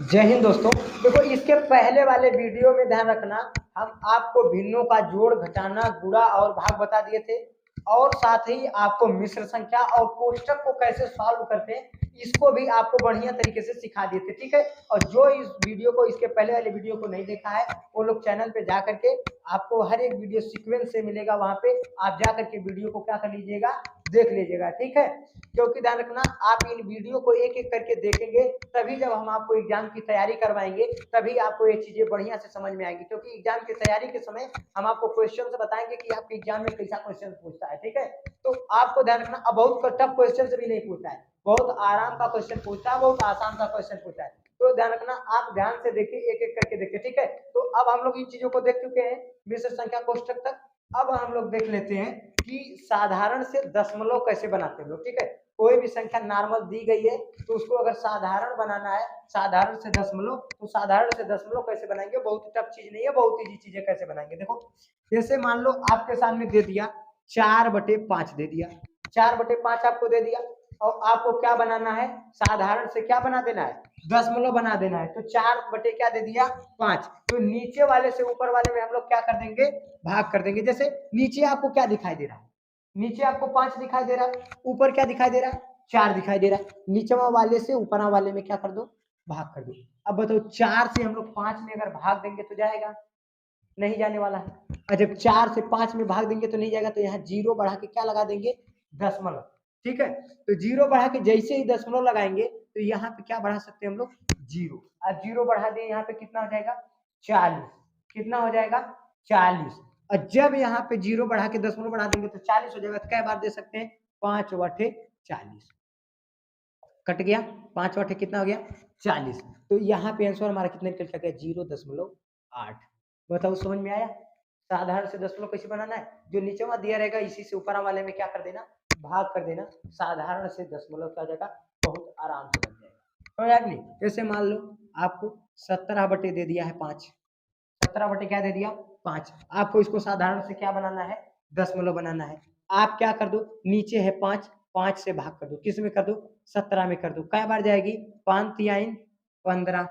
जय हिंद दोस्तों। देखो, इसके पहले वाले वीडियो में ध्यान रखना, हम आपको भिन्नों का जोड़ घटाना गुणा और भाग बता दिए थे, और साथ ही आपको मिश्र संख्या और कोष्टक को कैसे सॉल्व करते हैं इसको भी आपको बढ़िया तरीके से सिखा दिए थे। ठीक है, और जो इस वीडियो को, इसके पहले वाले वीडियो को नहीं देखा है, वो लोग चैनल पे जा करके, आपको हर एक वीडियो सीक्वेंस से मिलेगा, वहां पे आप जा करके वीडियो को क्या कर लीजिएगा, देख लीजिएगा। ठीक है, क्योंकि ध्यान रखना, आप इन वीडियो को एक एक करके देखेंगे, तभी जब हम आपको एग्जाम की तैयारी करवाएंगे तभी आपको ये चीजें बढ़िया से समझ में आएगी। क्योंकि एग्जाम की तैयारी के समय हम आपको क्वेश्चन से बताएंगे कि आपके एग्जाम में कैसा क्वेश्चन पूछता है। ठीक है, तो आपको ध्यान रखना, अब बहुत टफ क्वेश्चन भी नहीं पूछता है, बहुत आराम का क्वेश्चन पूछता है, बहुत आसान सा क्वेश्चन पूछता है। तो ध्यान रखना, आप ध्यान से देखिए, एक एक करके देखिए। ठीक है, तो अब हम लोग इन चीजों को देख चुके हैं, मिश्र संख्या कोष्टक तक। अब हम लोग देख लेते हैं कि साधारण से दशमलव कैसे बनाते हैं लोग। ठीक है, कोई भी संख्या नॉर्मल दी गई है तो उसको अगर साधारण बनाना है, साधारण से दशमलव, तो साधारण से दशमलव कैसे बनाएंगे, बहुत टफ चीज नहीं है, बहुत इजी चीजें कैसे बनाएंगे। देखो, जैसे मान लो आपके सामने दे दिया 4/5 दे दिया, 4/5 आपको दे दिया, और आपको क्या बनाना है, साधारण से क्या बना देना है, दशमलव बना देना है। तो 4 क्या दे दिया, 5। तो नीचे वाले से ऊपर वाले में हम लोग क्या कर देंगे, भाग कर देंगे। जैसे नीचे आपको क्या दिखाई दे रहा है, नीचे आपको 5 दिखाई दे रहा है, ऊपर क्या दिखाई दे रहा है, 4 दिखाई दे रहा है। नीचे वाले से ऊपर वाले में क्या कर दो, भाग कर दो। अब बताओ, 4 से हम लोग 5 में अगर भाग देंगे तो जाएगा, नहीं जाने वाला है। और जब 4 से 5 में भाग देंगे तो नहीं जाएगा, तो यहाँ जीरो बढ़ा के क्या लगा देंगे, दशमलव। ठीक है, तो जीरो बढ़ा के जैसे ही दशमलव लगाएंगे तो यहाँ पे क्या बढ़ा सकते हैं हम लोग, जीरो। अब जीरो बढ़ा दिए, यहाँ पे कितना हो जाएगा, 40। कितना हो जाएगा, 40। और जब यहाँ पे जीरो बढ़ा के दशमलव बढ़ा देंगे तो 40 हो जाएगा। तो क्या बार दे सकते हैं, 5/40 कट गया, 5/8 कितना हो गया, 40। तो यहाँ पे आंसर हमारा कितना निकल के गया, 0.8। बताओ, समझ में आया। साधारण से दशमलव कैसे बनाना है, जो नीचे वहां दिया रहेगा इसी से ऊपर वाले में क्या कर देना, भाग कर देना। साधारण से दशमलव क्या जाएगा, बहुत आराम से बन जाएगा। तो यार नहीं, जैसे मान लो आपको 17/, दे दिया है 5, 17/, क्या दे दिया, 5। आपको इसको साधारण से क्या बनाना है, दशमलव बनाना है। आप क्या कर दो, नीचे है 5, 5 से भाग कर दो, किस में कर दो, 17 में कर दो। कै बार जाएगी, 5×3 = 15,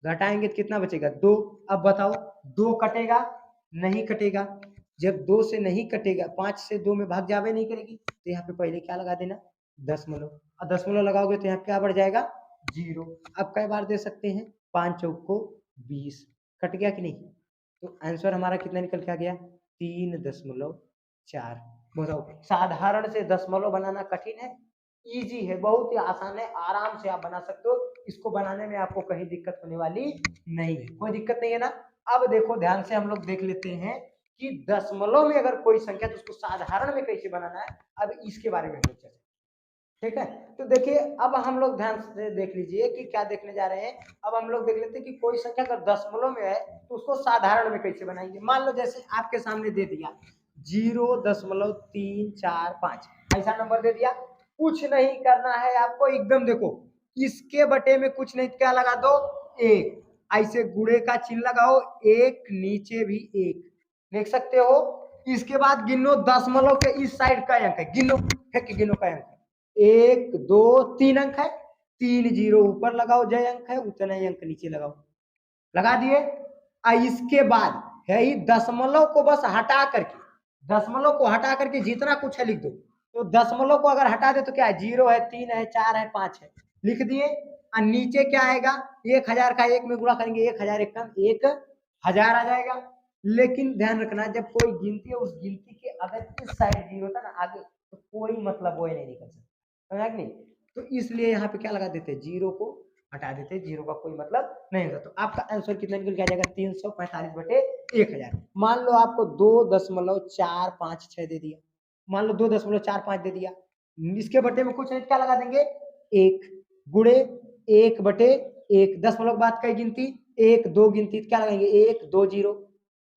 घटाएंगे तो कितना बचेगा, 2। अब बताओ, 2 कटेगा, नहीं कटेगा। जब 2 से नहीं कटेगा, 5 से 2 में भाग जावे नहीं करेगी, तो यहाँ पे पहले क्या लगा देना, दशमलव। और दशमलव लगाओगे तो यहाँ क्या बढ़ जाएगा, 0। अब कई बार दे सकते हैं, 5×4 = 20, कट गया कि नहीं। तो आंसर हमारा कितना निकल के आ गया, 3.4। बताओ, साधारण से दशमलव बनाना कठिन है, इजी है, बहुत ही आसान है, आराम से आप बना सकते हो। इसको बनाने में आपको कहीं दिक्कत होने वाली नहीं है, कोई दिक्कत नहीं है ना। अब देखो, ध्यान से हम लोग देख लेते हैं कि दशमलव में अगर कोई संख्या तो उसको साधारण में कैसे बनाना है। अब इसके बारे में हम लोग चर्चा, ठीक है। तो देखिए, अब हम लोग ध्यान से देख लीजिए कि क्या देखने जा रहे हैं। अब हम लोग देख लेते हैं कि कोई संख्या अगर दशमलव में है तो उसको साधारण में कैसे बनाएंगे। मान लो जैसे आपके सामने दे दिया 0.345, ऐसा नंबर दे दिया। कुछ नहीं करना है आपको, एकदम देखो, इसके बटे में कुछ नहीं, क्या लगा दो, 1। ऐसे गुणे का चिन्ह लगाओ, 1, नीचे भी 1 देख सकते हो। इसके बाद गिनो, दशमलव के इस साइड का अंक है, गिनो, गिनो का अंक है, 1, 2, 3 अंक है, 3 जीरो ऊपर लगाओ, जय अंक है उतना ही अंक नीचे लगाओ, लगा दिए। इसके बाद है ही दशमलव को बस हटा करके, दशमलव को हटा करके जितना कुछ है लिख दो। तो दशमलव को अगर हटा दे तो क्या है, 0 है, 3 है, 4 है, 5 है, लिख दिए। और नीचे क्या आएगा, 1000 का 1 में गुणा करेंगे, 1000 एक कम 1000 आ जाएगा। लेकिन ध्यान रखना, जब कोई गिनती है, उस गिनती के अगर इस साइड 0 होता ना आगे, तो कोई मतलब वो नहीं निकल सकता, समझा कि नहीं। तो इसलिए यहाँ पे क्या लगा देते हैं, 0 को हटा देते, 0 का कोई मतलब नहीं होता। तो आपका आंसर कितना निकल के आ जाएगा, 345/1000। मान लो आपको 2.456 दे दिया, मान लो 2.45 दे दिया, इसके बटे में कुछ नहीं, क्या लगा देंगे, 1 गुणे 1/1। दशमलव बाद का गिनती 1 2 गिनती, क्या लगाएंगे, 1 2 0,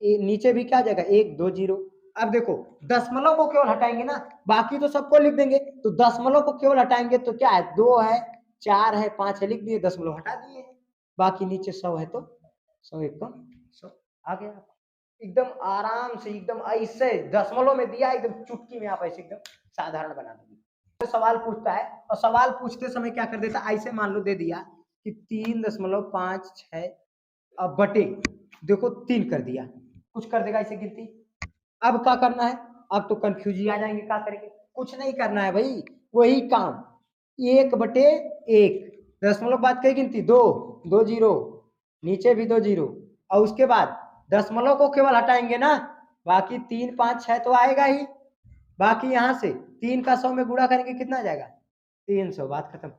नीचे भी क्या आ जाएगा, 1 2 0। अब देखो, दशमलव को केवल हटाएंगे ना, बाकी तो सबको लिख देंगे। तो दशमलव को केवल हटाएंगे तो क्या है, 2 है, 4 है, 5 है, लिख दिए, दशमलव हटा दिए। बाकी नीचे 100 है तो 100 एकदम 100 आ गया। एकदम आराम से, एकदम ऐसे दशमलव में दिया, एकदम चुटकी में आप ऐसे एकदम साधारण बना देंगे। तो सवाल पूछता है, और सवाल पूछते समय क्या कर देता, ऐसे मान लो दे दिया कि 3.56 अब बटे, देखो 3 कर दिया, कुछ कर देगा इसे गिनती। अब क्या करना है, अब तो कंफ्यूज ही आ जाएंगे, क्या करेंगे, कुछ नहीं करना है भाई, वही काम 1/1, दशमलव बाद कई गिनती, 2, 2 जीरो, नीचे भी 2 जीरो, और उसके बाद दशमलव को केवल हटाएंगे ना, बाकी 3 5 6 तो आएगा ही, बाकी यहां से 3 का 100 में गुणा करेंगे कितना आ जाएगा, 300, बात खत्म।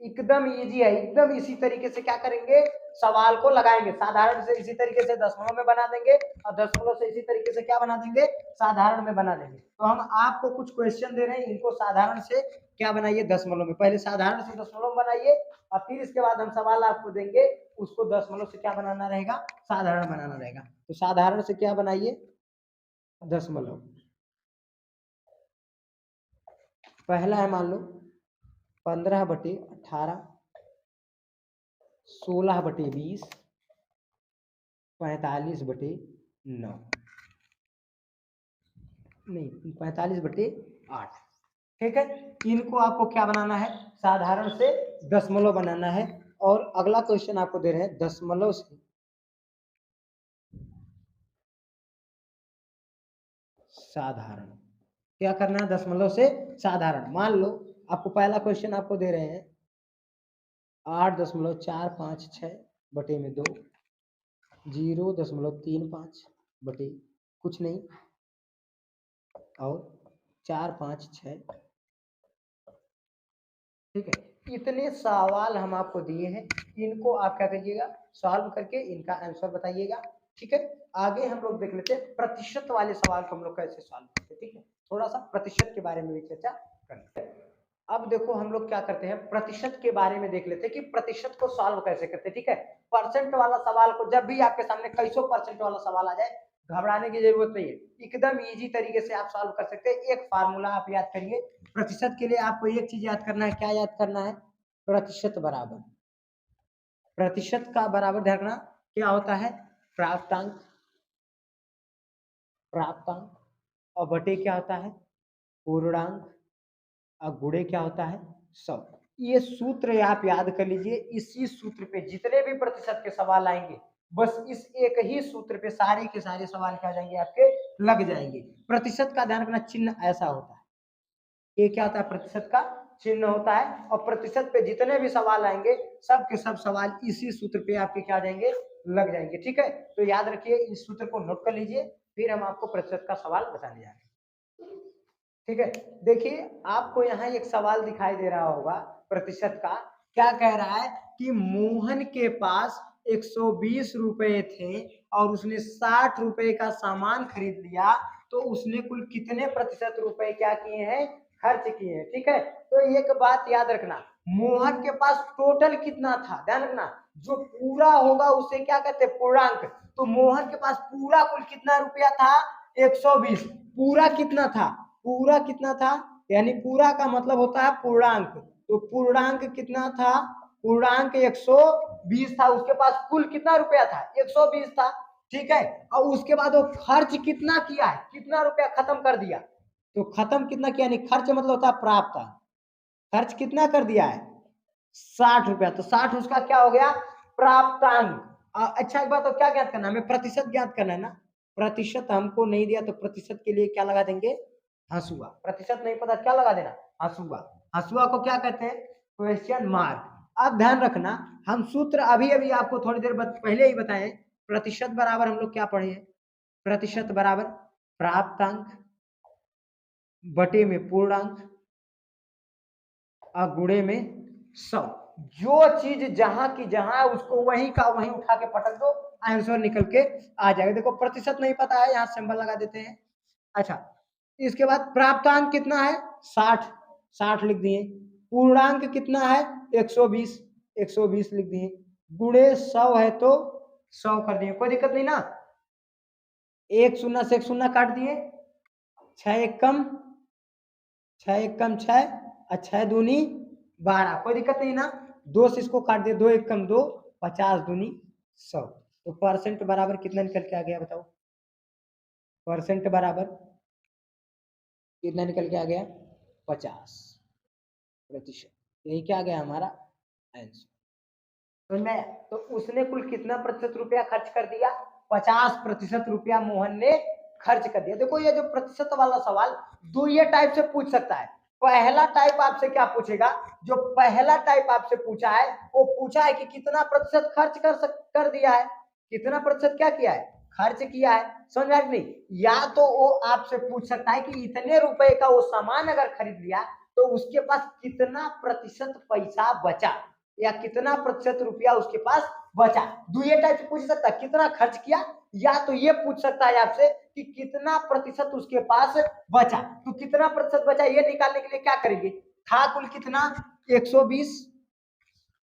एकदम इजी है, एकदम इसी तरीके से क्या करेंगे, सवाल को लगाएंगे, साधारण से इसी तरीके से दशमलव में बना देंगे, और दशमलव से इसी तरीके से क्या बना देंगे, साधारण में बना देंगे। तो हम आपको कुछ क्वेश्चन दे रहे हैं, इनको साधारण से क्या बनाइए, दशमलव में, पहले साधारण से दशमलव बनाइए, और फिर इसके बाद हम सवाल आपको देंगे, उसको दशमलव से क्या बनाना रहेगा, साधारण बनाना रहेगा। तो साधारण से क्या बनाइए, दशमलव, पहला है मान लो 15/18, 16/20, 45/9, नहीं 45/8, ठीक है। इनको आपको क्या बनाना है, साधारण से दशमलव बनाना है। और अगला क्वेश्चन आपको दे रहे हैं दशमलव से साधारण, क्या करना है, दशमलव से साधारण। मान लो आपको पहला क्वेश्चन आपको दे रहे हैं 8.456 बटे में 2, 0.35 बटे कुछ नहीं, और 456, ठीक है। इतने सवाल हम आपको दिए हैं, इनको आप क्या करिएगा, सॉल्व करके इनका आंसर बताइएगा, ठीक है। आगे हम लोग देख लेते हैं प्रतिशत वाले सवाल को हम लोग कैसे सॉल्व करते हैं, ठीक है। थोड़ा सा प्रतिशत के बारे में भी चर्चा करते हैं। अब देखो हम लोग क्या करते हैं, प्रतिशत के बारे में देख लेते हैं कि प्रतिशत को सॉल्व कैसे करते हैं, ठीक है। परसेंट वाला सवाल को जब भी आपके सामने कई सौ परसेंट वाला सवाल आ जाए, घबराने की जरूरत नहीं है, एकदम इजी तरीके से आप सॉल्व कर सकते हैं। एक फार्मूला आप याद करिए, प्रतिशत के लिए आपको एक चीज याद करना है, क्या याद करना है, प्रतिशत बराबर, प्रतिशत का बराबर ध्यान रखना क्या होता है, प्राप्तांक, प्राप्तांक, और बटे क्या होता है, पूर्णांक, और गुणे क्या होता है, 100। ये सूत्र आप याद कर लीजिए, इसी सूत्र पे जितने भी प्रतिशत के सवाल आएंगे, बस इस एक ही सूत्र पे सारे के सारे सवाल क्या जाएंगे, आपके लग जाएंगे। प्रतिशत का ध्यान रखना, चिन्ह ऐसा होता है, ये क्या होता है, प्रतिशत का चिन्ह होता है, और प्रतिशत पे जितने भी सवाल आएंगे सब के सब सवाल इसी सूत्र पे आपके क्या जाएंगे, लग जाएंगे, ठीक है। तो याद रखिए, इस सूत्र को नोट कर लीजिए, फिर हम आपको प्रतिशत का सवाल बताने जा रहे हैं, ठीक है। देखिए आपको यहाँ एक सवाल दिखाई दे रहा होगा प्रतिशत का, क्या कह रहा है कि मोहन के पास 120 रुपए थे और उसने 60 रुपए का सामान खरीद लिया, तो उसने कुल कितने प्रतिशत रुपए क्या किए हैं, खर्च किए हैं, ठीक है। तो एक बात याद रखना, मोहन के पास टोटल कितना था, ध्यान रखना, जो पूरा होगा उसे क्या कहते हैं, पूर्णांक। तो मोहन के पास पूरा कुल कितना रुपया था, 120, पूरा कितना था, पूरा कितना था, यानी पूरा का मतलब होता है पूर्णांक, तो पूर्णांक कितना था, पूर्णांक 120 था, उसके पास कुल कितना रुपया था, 120 था, ठीक है। और उसके बाद वो खर्च कितना किया है, कितना रुपया खत्म कर दिया, तो खत्म कितना किया, यानी खर्च मतलब होता है प्राप्त, खर्च कितना कर दिया है, 60 रुपया, तो 60 उसका क्या हो गया, प्राप्तांक। अच्छा एक बात, तो क्या ज्ञात करना, हमें प्रतिशत ज्ञात करना है ना, प्रतिशत हमको नहीं दिया तो प्रतिशत के लिए क्या लगा देंगे, हंसुआ, प्रतिशत नहीं पता क्या लगा देना, हंसुआ, हंसुआ को क्या कहते हैं, क्वेश्चन मार्क। अब ध्यान रखना, हम सूत्र अभी अभी आपको थोड़ी देर पहले ही बताएं, प्रतिशत बराबर हम लोग क्या पढ़े हैं, प्रतिशत बराबर प्राप्तांक बटे में पूर्णांक और गुणे में 100, जो चीज जहां की जहां उसको वहीं का वहीं उठा के पटक दो, आंसर निकल के आ जाएगा। देखो प्रतिशत नहीं पता है, यहाँ सिंबल लगा देते हैं। अच्छा इसके बाद प्राप्तांक कितना है, 60, 60 लिख दिए, पूर्णांक कितना है, 120, 120 लिख दिए, गुणे 100 है तो 100 कर दिए, कोई दिक्कत नहीं ना, एक शून्य से एक शून्य काट दिए, 6 एक कम, 6 एक कम 6, और 6 दूनी 12, कोई दिक्कत नहीं ना, 2 से इसको काट दिए, 2 एक कम 2, 50 दूनी 100, तो परसेंट बराबर कितना निकल के आ गया बताओ, परसेंट बराबर कितना निकल के आ गया, 50%, यही क्या आ गया हमारा आंसर। समझ में आया? तो उसने कुल कितना प्रतिशत रुपया खर्च कर दिया? 50% रुपया मोहन ने खर्च कर दिया। देखो ये जो प्रतिशत वाला सवाल दो ये टाइप से पूछ सकता है। पहला टाइप आपसे क्या पूछेगा? जो पहला टाइप आपसे पूछा है वो पूछा है कि कितना प्रतिशत खर्च कर दिया है, कितना प्रतिशत क्या किया है, खर्च किया है। समझ में आ गई? या तो वो आपसे पूछ सकता है कि इतने रुपए का वो सामान अगर खरीद लिया तो उसके पास कितना प्रतिशत पैसा बचा, या कितना प्रतिशत रुपया उसके पास बचा। दुए टाइप से पूछ सकता है कितना खर्च किया, या तो ये पूछ सकता है आपसे कि कितना प्रतिशत उसके पास बचा। तो कितना प्रतिशत बचा ये निकालने के लिए क्या करेंगे? था कुल कितना? 120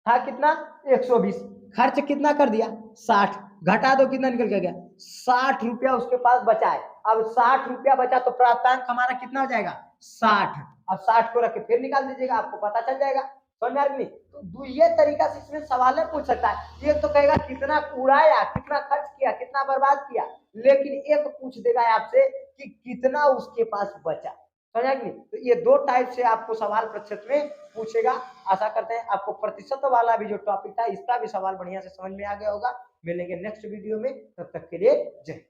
था, कितना? 120। खर्च कितना कर दिया? 60। घटा दो कितना निकल के गया? 60 रुपया उसके पास बचा है। अब 60 रुपया बचा तो प्राप्तांक हमारा कितना हो जाएगा? 60। अब 60 को रख के फिर निकाल दीजिएगा, आपको पता चल जाएगा। समझ में आ गई? तो ये तरीका से इसमें सवाल पूछ सकता है। एक तो कहेगा कितना उड़ाया, कितना खर्च किया, कितना बर्बाद किया, लेकिन एक पूछ देगा आपसे कि कितना उसके पास बचा। समझ आ गई? तो ये दो टाइप से आपको सवाल प्रतिशत में पूछेगा। आशा करते हैं आपको प्रतिशत वाला भी जो टॉपिक था इसका भी सवाल बढ़िया से समझ में आ गया होगा। मिलेंगे नेक्स्ट वीडियो में, तब तक के लिए जय।